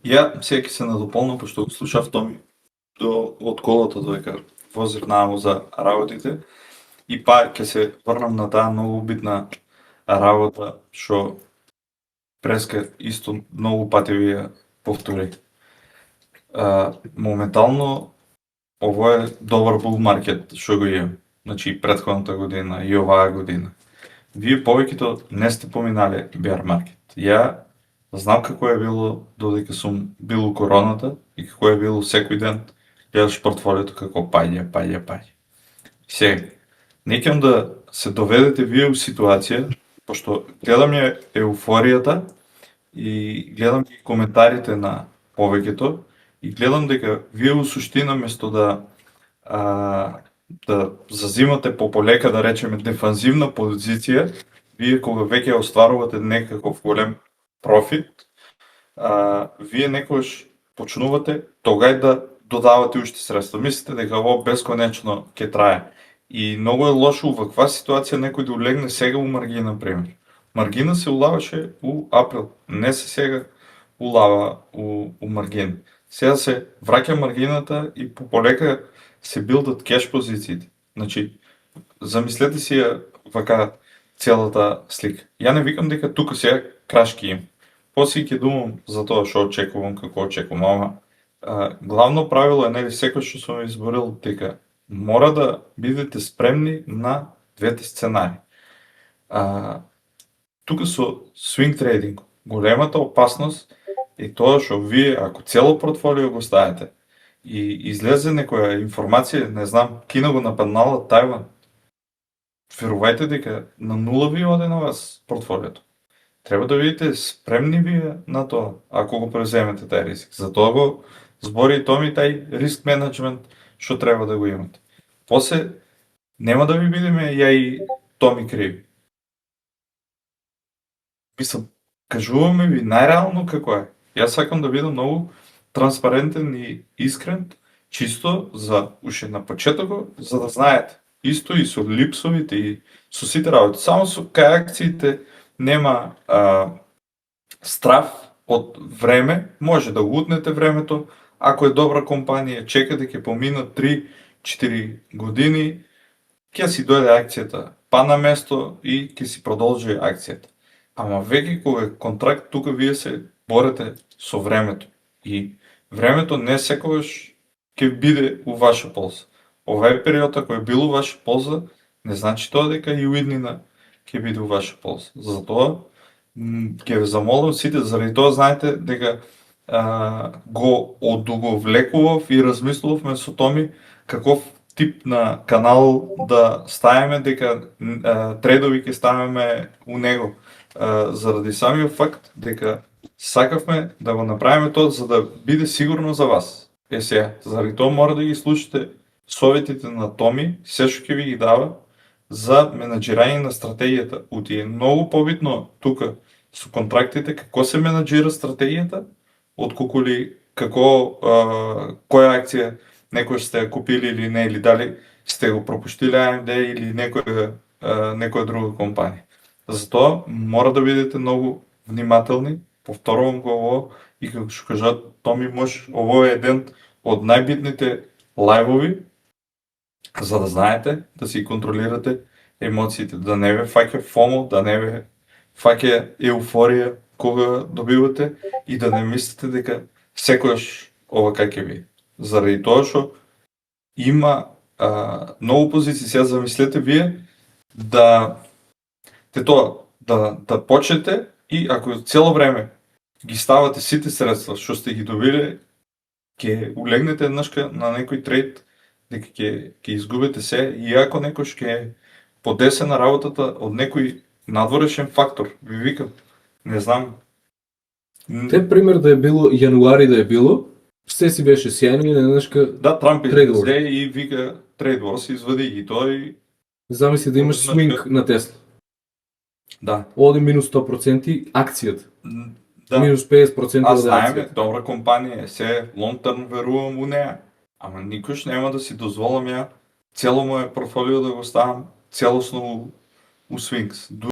Ја сега се надополнам, пошто го слушав Томи од колото додека возев нааму за работите и ќе се врнам на таа многу битна работа што преска исто многу пати ви ја повтори. Моментално ово е добар бул маркет што го имам. Значи претходната година и оваа година. Вие повеќето не сте поминале bear market. Ја знам како е било додека сум бил у короната и како е било секој ден гледаш портфолиото како паѓа. Сега, не ќе да се доведете вие у ситуација, пошто гледам ја еуфоријата и гледам и коментарите на повеќето и гледам дека вие у суштина место да зазимате полека, да речеме дефанзивна позиција, вие кога веќе остварувате некаков голем профит, вие некогаш почнувате тогај да додавате уште средства. Мислите дека ово бесконечно ќе трае. И многу е лошо ваква ситуација некој да улегне сега у маргина, например. Маргина се улаваше у април, не се сега улава у маргин. Сега се враќа маргината и полека се билдат кеш позициите. Значи, замислете си ја вака целата слика. Ја не викам дека тука сега крашки им. После ќе думам за тоа што очекувам, како очекувам, ама главно правило е, нели, секој што сум изборил дека мора да бидете спремни на двете сценари. Тука со swing trading, големата опасност е тоа што вие, ако цело портфолио го ставите и излезе некоја информација, не знам, Кина го нападнала Тајван, верувајте дека на нула ви оде на вас портфолиото. Треба да бидете спремни вие на тоа, ако го преземете тај риск. Затоа го збори и Томи тај риск менеджмент што треба да го имате. После нема да ви бидеме ја и Томи криви. Мислам, кажуваме ви најреално како е. Јас сакам да бидам многу транспарентен и искрен, чисто за уште на почетокот, за да знаете. Исто и со липсовите и со сите работи. Само со кај акциите нема страф од време, може да утнете времето, ако е добра компанија, чекате ќе поминат 3-4 години, ќе си дојде акцијата па на место и ќе си продолжи акцијата. Ама веќе кога е контракт, тука вие се борете со времето. И времето не секогаш ќе биде у ваша полза. Овај период ако е бил у ваша полза, не значи тоа дека и уиднина ќе биде у ваша полза. Затоа ќе ве замолам сите, заради тоа знаете дека го одуговлекував и размислувавме со Томи каков тип на канал да ставиме, дека трейдови ќе ставиме у него. Заради самиот факт дека сакавме да го направиме тоа за да биде сигурно за вас. Сега, заради тоа мора да ги слушате советите на Томи, се што ќе ви ги дава за менаџирање на стратегијата. Ути е многу побитно тука со контрактите како се менаџира стратегијата, отколку ли како која акција некој сте ја купили или не, или дали сте го пропуштили AMD или некоја друга компанија. Затоа мора да бидете многу внимателни, повторувам го ово и како што кажа Томи, ово е еден од најбитните лајвови, за да знаете, да си контролирате емоциите, да не ве фаќа FOMO, да не ве фаќа еуфорија кога добивате и да не мислите дека секојаш ова како ви. Заради тоа што има многу позиции, сега замислете вие да почнете и ако цело време ги ставате сите средства што сте ги добиле, ќе улегнете еднашка на некој трейд дека ќе изгубите се, и ако некош ќе подесена работата од некој надворешен фактор, ви викам, не знам. Те пример да е било јануари, да е било, се си беше сјајно и еднашка да, Трамп излезе и вика трейд лос, извади ги тој. Замисли да имаш свинг на Тесла. Да. Оди минус 100% акцијата. Да. Минус 50% Аз знаеме, добра компанија, се long term верувам у неа, ама никош нема да си дозволам ја цело моје портфолио да го ставам целосно у свингс.